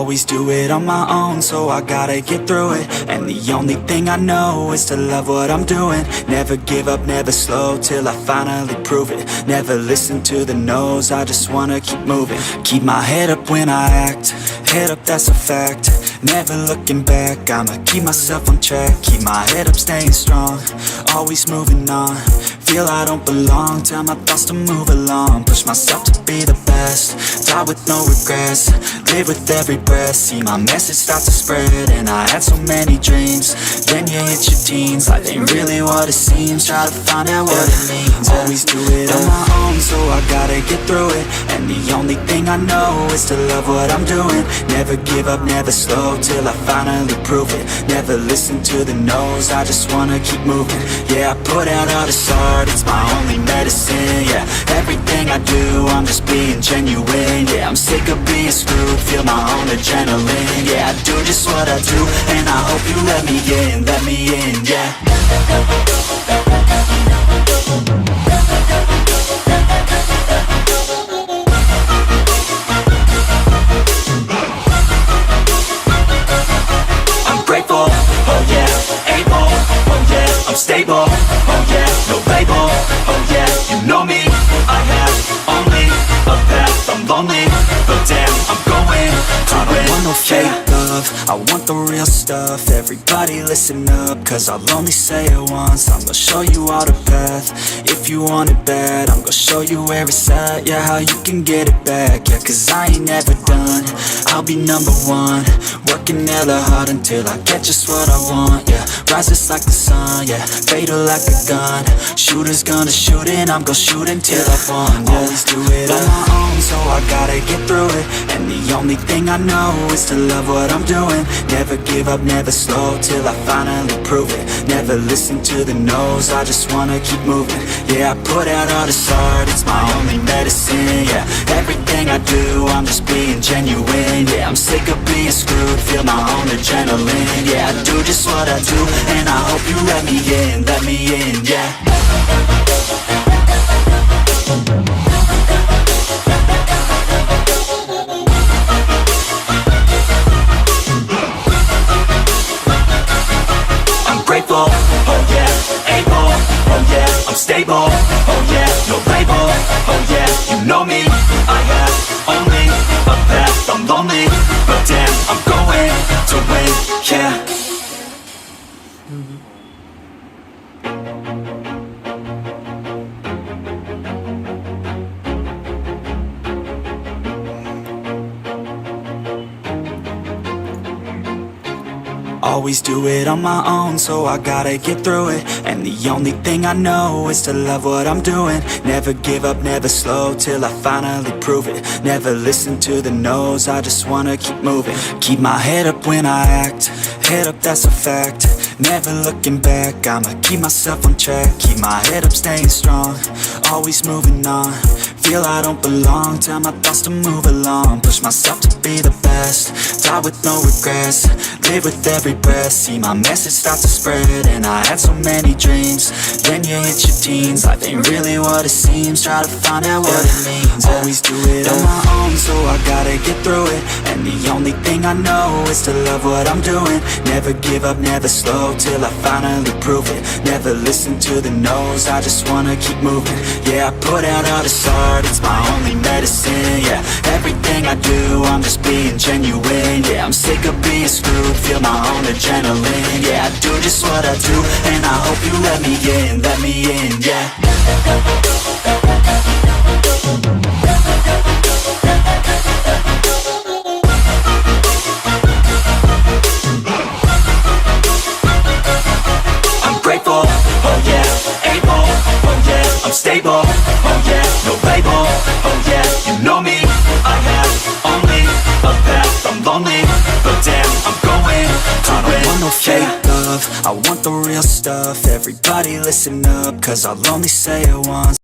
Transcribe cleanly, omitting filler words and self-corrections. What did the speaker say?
Always do it on my own, so I gotta get through it. And the only thing I know is to love what I'm doing. Never give up, never slow, till I finally prove it. Never listen to the no's, I just wanna keep moving. Keep my head up when I act, head up, that's a fact. Never looking back, I'ma keep myself on track. Keep my head up, staying strong, always moving on. Feel I don't belong, tell my thoughts to move along. Push myself to be the best, die with no regrets. Live with every breath, see my message start to spread. And I had so many dreams, then you hit your teens. Life ain't really what it seems, try to find out what it means. Always do it on my own, so I gotta get through it. And the only thing I know is to love what I'm doing. Never give up, never slow, till I finally prove it. Never listen to the no's, I just wanna keep moving. Yeah, I put out all this art, it's my only medicine. Yeah, everything I do, I'm just being genuine. Yeah, I'm sick of being screwed, feel my own adrenaline. Yeah, I do just what I do, and I hope you let me in, yeah. I'm grateful, oh yeah, able, oh yeah, I'm stable, oh yeah, no label, oh yeah, you know me, I have only a path, I'm lonely, but damn, I'm going to win. I don't want no fake love, I want the real stuff. Everybody listen up, cause I'll only say it once. I'm gonna show you all the path, if you want it bad. I'm gonna show you where it's at, yeah, how you can get it back. Yeah, cause I ain't never done, I'll be number one. Working hella hard until I get just what I want, yeah. Rise just like the sun, yeah, fatal like a gun. Shooters gonna shoot and I'm gonna shoot until I won, yeah. Always do it on my own, so I gotta get through it. And the only thing I know is to love what I'm doing. Never give up, never slow, till I finally prove it. Never listen to the no's, I just wanna keep moving. Yeah, I put out all this art, it's my only medicine. Yeah, everything I do, I'm just being genuine. Yeah, I'm sick of being screwed, feel my own adrenaline. Yeah, I do just what I do, and I hope you let me in, yeah. Grateful, oh yeah, able, oh yeah, I'm stable, oh yeah, no label, oh yeah, you know me, I have only a path, I'm lonely, but damn, I'm going to win, yeah. Always do it on my own, so I gotta get through it. And the only thing I know is to love what I'm doing. Never give up, never slow, till I finally prove it. Never listen to the no's, I just wanna keep moving. Keep my head up when I act, head up, that's a fact. Never looking back, I'ma keep myself on track. Keep my head up, staying strong, always moving on. Feel I don't belong, tell my thoughts to move along. Push myself to be the best, die with no regrets. Live with every breath, see my message start to spread. And I had so many dreams, then you hit your teens. Life ain't really what it seems, try to find out what it means. Always do it on my own, so I gotta get through it. And the only thing I know is to love what I'm doing. Never give up, never slow, till I finally prove it. Never listen to the no's, I just wanna keep moving. Yeah, I put out all this art, it's my only medicine. Yeah, everything I do, I'm just being genuine. Yeah, I'm sick of being screwed, feel my own adrenaline. Yeah, I do just what I do, and I hope you let me in, yeah. I'm grateful, oh yeah, able, oh yeah, I'm stable, oh yeah, no label, oh yeah, you know me, I have only a path, I'm lonely, but damn, I'm going to win. I don't want no fake love, I want the real stuff. Everybody listen up, cause I'll only say it once.